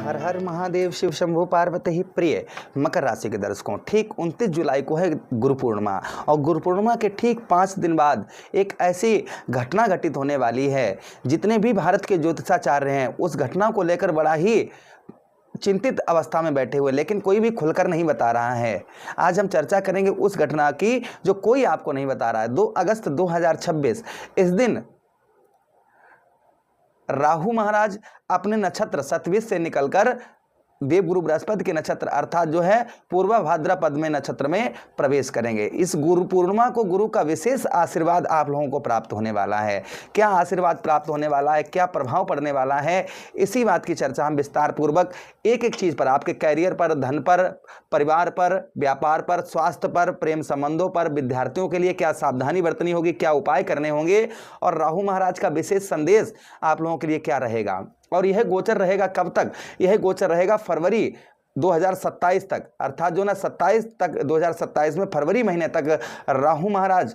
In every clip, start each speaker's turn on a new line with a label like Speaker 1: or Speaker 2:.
Speaker 1: हर हर महादेव शिव शंभु पार्वती ही प्रिय मकर राशि के दर्शकों, ठीक 29 जुलाई को है गुरु पूर्णिमा और गुरु पूर्णिमा के ठीक 5 दिन बाद एक ऐसी घटना घटित होने वाली है। जितने भी भारत के ज्योतिषाचार्य हैं उस घटना को लेकर बड़ा ही चिंतित अवस्था में बैठे हुए, लेकिन कोई भी खुलकर नहीं बता रहा है। आज हम चर्चा करेंगे उस घटना की जो कोई आपको नहीं बता रहा है। 2 अगस्त 2026 इस दिन राहु महाराज अपने नक्षत्र सतविश से निकलकर देवगुरु बृहस्पति के नक्षत्र अर्थात जो है पूर्वा भाद्रपद में नक्षत्र में प्रवेश करेंगे। इस गुरु पूर्णिमा को गुरु का विशेष आशीर्वाद आप लोगों को प्राप्त होने वाला है। क्या आशीर्वाद प्राप्त होने वाला है, क्या प्रभाव पड़ने वाला है, इसी बात की चर्चा हम विस्तार पूर्वक एक एक चीज पर, आपके कैरियर पर, धन पर, परिवार पर, व्यापार पर, स्वास्थ्य पर, प्रेम संबंधों पर, विद्यार्थियों के लिए क्या सावधानी बरतनी होगी, क्या उपाय करने होंगे और राहु महाराज का विशेष संदेश आप लोगों के लिए क्या रहेगा। और यह गोचर रहेगा कब तक? यह गोचर रहेगा फरवरी 2027 तक, अर्थात जो ना 27 तक 2027 में फरवरी महीने तक राहु महाराज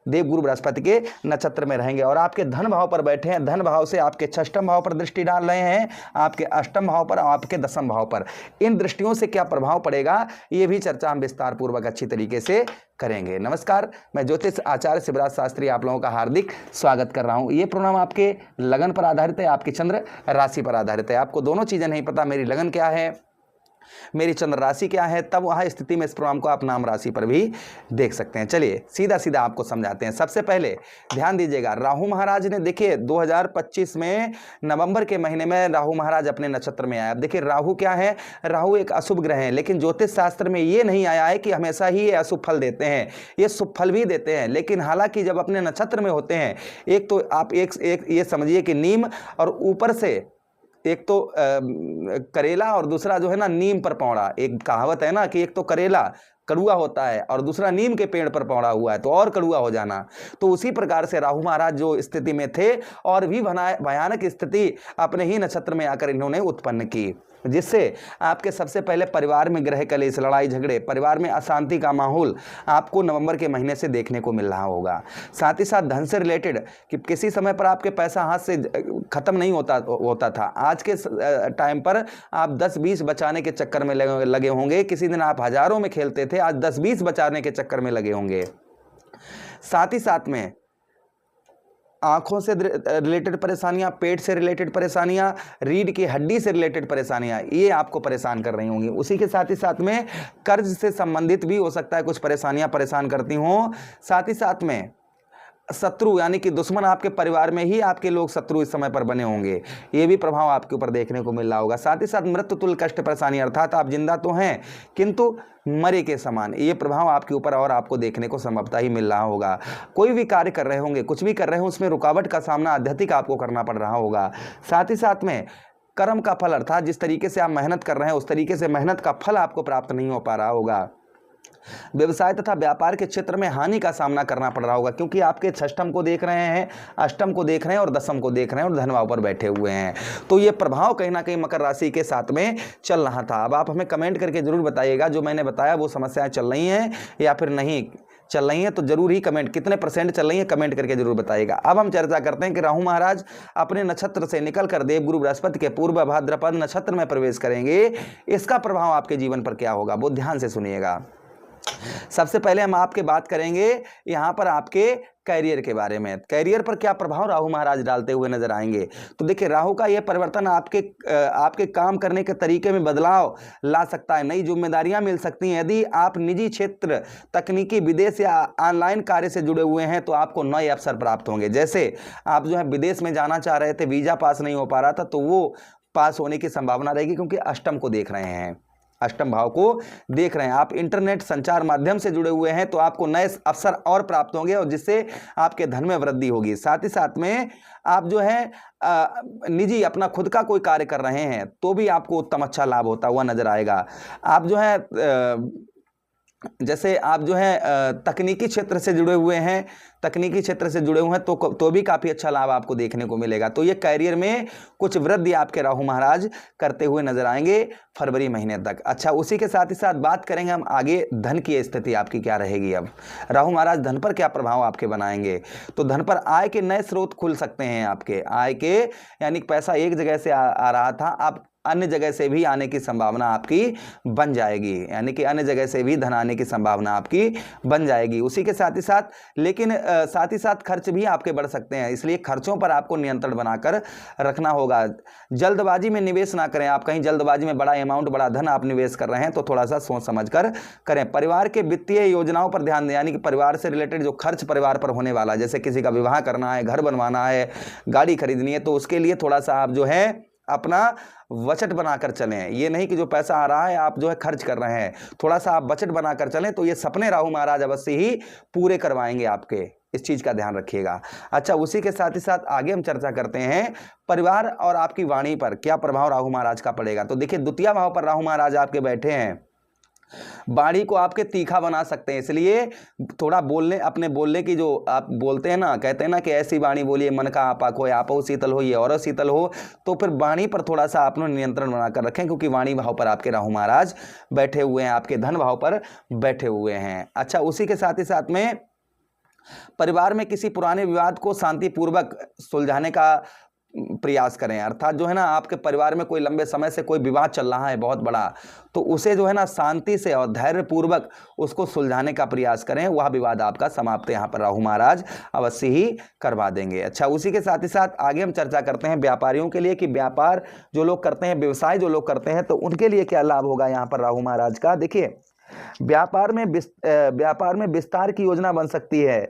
Speaker 1: देवगुरु बृहस्पति के नक्षत्र में रहेंगे और आपके धन भाव पर बैठे हैं। धन भाव से आपके 6ष्टम भाव पर दृष्टि डाल रहे हैं, आपके 8म भाव पर, आपके 10म भाव पर। इन दृष्टियों से क्या प्रभाव पड़ेगा ये भी चर्चा हम विस्तार पूर्वक अच्छी तरीके से करेंगे। नमस्कार, मैं ज्योतिष आचार्य शिवराज शास्त्री आप लोगों का हार्दिक स्वागत कर रहा हूं। ये प्रोग्राम आपके लगन पर आधारित है, आपकी चंद्र राशि पर आधारित है। आपको दोनों चीजें नहीं पता, मेरी लगन क्या है, मेरी चंद्र राशि क्या है, तब वह स्थिति में इस प्रोग्राम को आप नाम राशि पर भी देख सकते हैं। चलिए सीधा सीधा आपको समझाते हैं। सबसे पहले ध्यान दीजिएगा, राहु महाराज ने देखिए 2025 में नवंबर के महीने में राहु महाराज अपने नक्षत्र में आया। अब देखिए राहु क्या है, राहु एक अशुभ ग्रह है, लेकिन ज्योतिष शास्त्र में ये नहीं आया है कि हमेशा ही ये अशुभ फल देते हैं, ये शुभ फल भी देते हैं। लेकिन हालांकि जब अपने नक्षत्र में होते हैं, एक तो आप एक ये समझिए कि नीम और ऊपर से एक तो करेला और दूसरा जो है ना नीम पर पौड़ा। एक कहावत है ना कि एक तो करेला कड़ुआ होता है और दूसरा नीम के पेड़ पर पौड़ा हुआ है तो और कड़ुआ हो जाना। तो उसी प्रकार से राहु महाराज जो स्थिति में थे और भी भयानक स्थिति अपने ही नक्षत्र में आकर इन्होंने उत्पन्न की, जिससे आपके सबसे पहले परिवार में ग्रह कलेश, लड़ाई झगड़े, परिवार में अशांति का माहौल आपको नवंबर के महीने से देखने को मिल रहा होगा। साथ ही साथ धन से रिलेटेड कि किसी समय पर आपके पैसा हाथ से खत्म नहीं होता था, आज के टाइम पर आप 10-20 बचाने के चक्कर में लगे होंगे। किसी दिन आप हजारों में खेलते थे, आज 10-20 बचाने के चक्कर में लगे होंगे। साथ ही साथ में आंखों से रिलेटेड परेशानियां, पेट से रिलेटेड परेशानियां, रीढ़ की हड्डी से रिलेटेड परेशानियां, ये आपको परेशान कर रही होंगी। उसी के साथ ही साथ में कर्ज से संबंधित भी हो सकता है कुछ परेशानियां परेशान करती हों। साथ ही साथ में शत्रु यानी कि दुश्मन आपके परिवार में ही आपके लोग शत्रु इस समय पर बने होंगे, ये भी प्रभाव आपके ऊपर देखने को मिल रहा होगा। साथ ही साथ मृत्यु तुल्य कष्ट परेशानी, अर्थात आप जिंदा तो हैं किंतु मरे के समान, ये प्रभाव आपके ऊपर और आपको देखने को संभवतः ही मिल रहा होगा। कोई भी कार्य कर रहे होंगे, कुछ भी कर रहे हो, उसमें रुकावट का सामना आध्यात्मिक आपको करना पड़ रहा होगा। साथ ही साथ में कर्म का फल, अर्थात जिस तरीके से आप मेहनत कर रहे हैं उस तरीके से मेहनत का फल आपको प्राप्त नहीं हो पा रहा होगा। व्यवसाय तथा व्यापार के क्षेत्र में हानि का सामना करना पड़ रहा होगा, क्योंकि आपके 6ष्टम को देख रहे हैं, 8म को देख रहे हैं और 10म को देख रहे हैं और धन भाव पर बैठे हुए हैं। तो ये प्रभाव कहीं ना कहीं मकर राशि के साथ में चल रहा था। अब आप हमें कमेंट करके जरूर बताइएगा जो मैंने बताया वो समस्याएं चल रही हैं या फिर नहीं चल रही हैं, तो जरूर ही कमेंट, कितने % चल रही है कमेंट करके जरूर बताइएगा। अब हम चर्चा करते हैं कि राहु महाराज अपने नक्षत्र से निकलकर देवगुरु बृहस्पति के पूर्व भाद्रपद नक्षत्र में प्रवेश करेंगे। इसका प्रभाव आपके जीवन पर क्या होगा वो ध्यान से सुनिएगा। सबसे पहले हम आपके बात करेंगे यहां पर आपके कैरियर के बारे में। कैरियर पर क्या प्रभाव राहु महाराज डालते हुए नजर आएंगे? तो देखिए राहु का यह परिवर्तन आपके काम करने के तरीके में बदलाव ला सकता है, नई जिम्मेदारियां मिल सकती हैं। यदि आप निजी क्षेत्र, तकनीकी, विदेश या ऑनलाइन कार्य से जुड़े हुए हैं तो आपको नए अवसर प्राप्त होंगे। जैसे आप जो है विदेश में जाना चाह रहे थे, वीजा पास नहीं हो पा रहा था, तो वो पास होने की संभावना रहेगी, क्योंकि 8म को देख रहे हैं, 8म भाव को देख रहे हैं। आप इंटरनेट संचार माध्यम से जुड़े हुए हैं तो आपको नए अवसर और प्राप्त होंगे और जिससे आपके धन में वृद्धि होगी। साथ ही साथ में आप जो है निजी अपना खुद का कोई कार्य कर रहे हैं तो भी आपको उत्तम अच्छा लाभ होता हुआ नजर आएगा। आप जो है जैसे आप जो है तकनीकी क्षेत्र से जुड़े हुए हैं, तो भी काफ़ी अच्छा लाभ आपको देखने को मिलेगा। तो ये कैरियर में कुछ वृद्धि आपके राहु महाराज करते हुए नजर आएंगे फरवरी महीने तक। अच्छा, उसी के साथ ही साथ बात करेंगे हम आगे धन की स्थिति आपकी क्या रहेगी। अब राहु महाराज धन पर क्या प्रभाव आपके बनाएंगे? तो धन पर आय के नए स्रोत खुल सकते हैं आपके, आय के यानी पैसा एक जगह से आ रहा था, आप अन्य जगह से भी आने की संभावना आपकी बन जाएगी, यानी कि अन्य जगह से भी धन आने की संभावना आपकी बन जाएगी। उसी के साथ ही साथ लेकिन साथ ही साथ खर्च भी आपके बढ़ सकते हैं, इसलिए खर्चों पर आपको नियंत्रण बनाकर रखना होगा। जल्दबाजी में निवेश ना करें, आप कहीं जल्दबाजी में बड़ा अमाउंट, बड़ा धन आप निवेश कर रहे हैं तो थोड़ा सा सोच समझ कर करें। परिवार के वित्तीय योजनाओं पर ध्यान दें, यानी कि परिवार से रिलेटेड जो खर्च परिवार पर होने वाला, जैसे किसी का विवाह करना है, घर बनवाना है, गाड़ी खरीदनी है, तो उसके लिए थोड़ा सा आप जो है अपना बजट बनाकर चलें। ये नहीं कि जो पैसा आ रहा है आप जो है खर्च कर रहे हैं, थोड़ा सा आप बजट बनाकर चलें, तो ये सपने राहु महाराज अवश्य ही पूरे करवाएंगे आपके, इस चीज का ध्यान रखिएगा। अच्छा, उसी के साथ ही साथ आगे हम चर्चा करते हैं परिवार और आपकी वाणी पर क्या प्रभाव राहु महाराज का पड़ेगा। तो देखिए, द्वितीय भाव पर राहु महाराज आपके बैठे हैं, वाणी को आपके तीखा बना सकते हैं, इसलिए थोड़ा बोलने, अपने बोलने की जो आप बोलते हैं ना, कहते हैं ना कि ऐसी वाणी बोलिए मन का आपा खोए, आपो शीतल हो, ये और शीतल हो, तो फिर वाणी पर थोड़ा सा आपने नियंत्रण बनाकर रखें, क्योंकि वाणी भाव पर आपके राहु महाराज बैठे हुए हैं, आपके धन भाव पर बैठे हुए हैं। अच्छा, उसी के साथ ही साथ में परिवार में किसी पुराने विवाद को शांतिपूर्वक सुलझाने का प्रयास करें, अर्थात जो है ना आपके परिवार में कोई लंबे समय से कोई विवाद चल रहा है बहुत बड़ा, तो उसे जो है ना शांति से और धैर्यपूर्वक उसको सुलझाने का प्रयास करें, वह विवाद आपका समाप्त यहाँ पर राहु महाराज अवश्य ही करवा देंगे। अच्छा, उसी के साथ ही साथ आगे हम चर्चा करते हैं व्यापारियों के लिए कि व्यापार जो लोग करते हैं, व्यवसाय जो लोग करते हैं, तो उनके लिए क्या लाभ होगा यहाँ पर राहु महाराज का। देखिए, व्यापार में विस्तार की योजना बन सकती है,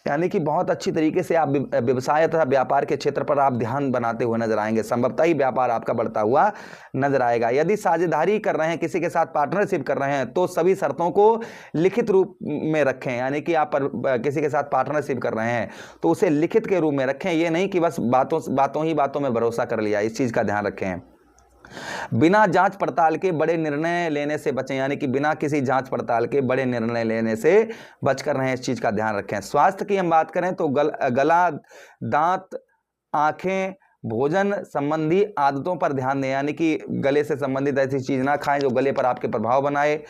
Speaker 1: यानी कि बहुत अच्छी तरीके से आप व्यवसाय तथा व्यापार के क्षेत्र पर आप ध्यान बनाते हुए नजर आएंगे, संभवतः ही व्यापार आपका बढ़ता हुआ नजर आएगा। यदि साझेदारी कर रहे हैं, किसी के साथ पार्टनरशिप कर रहे हैं, तो सभी शर्तों को लिखित रूप में रखें, यानी कि आप किसी के साथ पार्टनरशिप कर रहे हैं तो उसे लिखित के रूप में रखें, ये नहीं कि बस बातों में भरोसा कर लिया, इस चीज का ध्यान रखें। बिना जांच पड़ताल के बड़े निर्णय लेने से बचें, यानी कि बिना किसी जांच पड़ताल के बड़े निर्णय लेने से बचकर रहें, इस चीज का ध्यान रखें। स्वास्थ्य की हम बात करें तो गला, दांत, आंखें, भोजन संबंधी आदतों पर ध्यान दें, यानी कि गले से संबंधित ऐसी चीज ना खाएं जो गले पर आपके प्रभाव बनाए,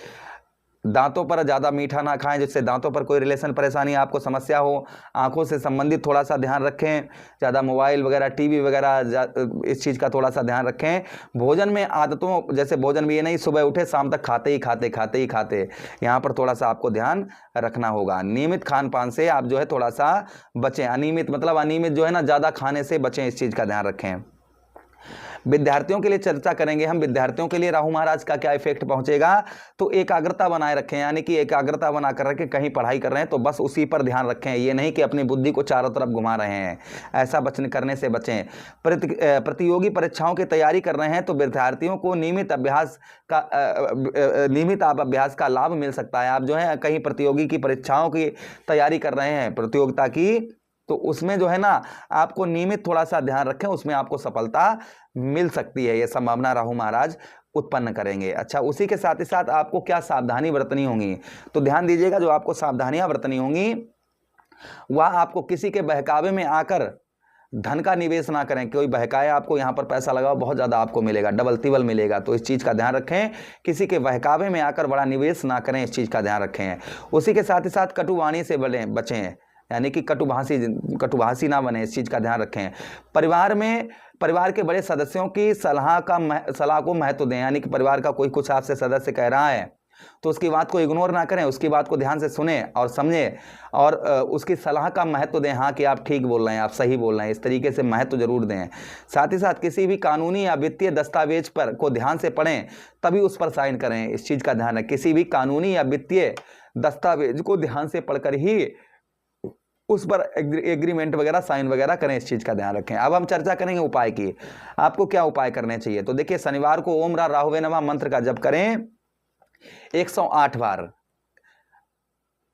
Speaker 1: दांतों पर ज़्यादा मीठा ना खाएं जिससे दांतों पर कोई रिलेशन परेशानी आपको समस्या हो, आंखों से संबंधित थोड़ा सा ध्यान रखें, ज़्यादा मोबाइल वगैरह, टीवी वगैरह, इस चीज़ का थोड़ा सा ध्यान रखें। भोजन में आदतों, जैसे भोजन भी ये नहीं सुबह उठे शाम तक खाते ही खाते, यहाँ पर थोड़ा सा आपको ध्यान रखना होगा। नियमित खान पान से आप जो है थोड़ा सा बचें, अनियमित जो है ना ज़्यादा खाने से बचें, इस चीज़ का ध्यान रखें। विद्यार्थियों के लिए चर्चा करेंगे हम, विद्यार्थियों के लिए राहु महाराज का क्या इफेक्ट पहुंचेगा। तो एकाग्रता बनाए रखें, यानी कि एकाग्रता बनाकर रखें, कहीं पढ़ाई कर रहे हैं तो बस उसी पर ध्यान रखें, ये नहीं कि अपनी बुद्धि को चारों तरफ घुमा रहे हैं, ऐसा करने से बचें। प्रतियोगी परीक्षाओं की तैयारी कर रहे हैं तो विद्यार्थियों को नियमित अभ्यास का लाभ मिल सकता है। आप जो है कहीं प्रतियोगी की परीक्षाओं की तैयारी कर रहे हैं, प्रतियोगिता की, तो उसमें जो है ना आपको नियमित थोड़ा सा ध्यान रखें, उसमें आपको सफलता मिल सकती है, ये संभावना राहु महाराज उत्पन्न करेंगे। अच्छा, उसी के साथ ही साथ आपको क्या सावधानी बरतनी होगी, तो ध्यान दीजिएगा, जो आपको सावधानियां बरतनी होंगी वह आपको किसी के बहकावे में आकर धन का निवेश ना करें, कोई बहकाए आपको, यहाँ पर पैसा लगाओ बहुत ज़्यादा आपको मिलेगा, डबल तिबल मिलेगा, तो इस चीज़ का ध्यान रखें। किसी के बहकावे में आकर बड़ा निवेश ना करें, इस चीज़ का ध्यान रखें। उसी के साथ ही साथ कटुवाणी से बचें, यानी कि कटुभाषी ना बने, इस चीज़ का ध्यान रखें। परिवार के बड़े सदस्यों की सलाह को महत्व दें, यानी कि परिवार का कोई कुछ आपसे सदस्य कह रहा है तो उसकी बात को इग्नोर ना करें, उसकी बात को ध्यान से सुने और समझें और उसकी सलाह का महत्व दें, हाँ कि आप ठीक बोल रहे हैं, आप सही बोल रहे हैं, इस तरीके से महत्व जरूर दें। साथ ही साथ किसी भी कानूनी या वित्तीय दस्तावेज पर को ध्यान से पढ़ें तभी उस पर साइन करें, इस चीज़ का ध्यान रखें। किसी भी कानूनी या वित्तीय दस्तावेज को ध्यान से पढ़कर ही उस पर एग्रीमेंट वगैरह साइन वगैरह करें, इस चीज़ का ध्यान रखें। अब हम चर्चा करेंगे उपाय की, आपको क्या उपाय करने चाहिए। तो देखिए, शनिवार को ओम राहुवे नमः मंत्र का जप करें 108 बार।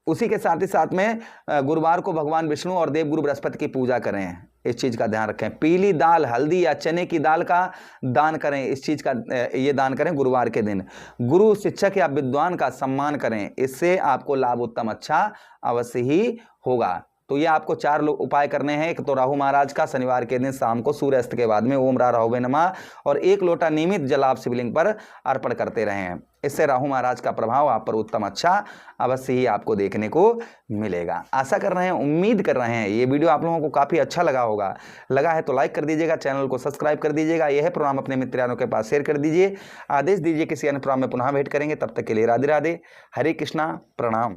Speaker 1: उसी के साथ ही साथ में गुरुवार को भगवान विष्णु और देवगुरु बृहस्पति की पूजा करें, इस चीज़ का ध्यान रखें। पीली दाल, हल्दी या चने की दाल का दान करें, इस चीज़ का ये दान करें गुरुवार के दिन। गुरु, शिक्षक या विद्वान का सम्मान करें, इससे आपको लाभ उत्तम अच्छा अवश्य ही होगा। तो ये आपको 4 उपाय करने हैं। एक तो राहु महाराज का शनिवार के दिन शाम को सूर्यास्त के बाद में ओम राहुवे नमः और 1 लोटा नियमित जल आप शिवलिंग पर अर्पण करते रहें। इससे राहु महाराज का प्रभाव आप पर उत्तम अच्छा अवश्य ही आपको देखने को मिलेगा। आशा कर रहे हैं, उम्मीद कर रहे हैं ये वीडियो आप लोगों को काफ़ी अच्छा लगा होगा। लगा है तो लाइक कर दीजिएगा, चैनल को सब्सक्राइब कर दीजिएगा। यह प्रोग्राम अपने मित्रों के पास शेयर कर दीजिए। आदेश दीजिए किसी अन्य प्रोग्राम में पुनः भेंट करेंगे। तब तक के लिए राधे राधे, हरे कृष्णा, प्रणाम।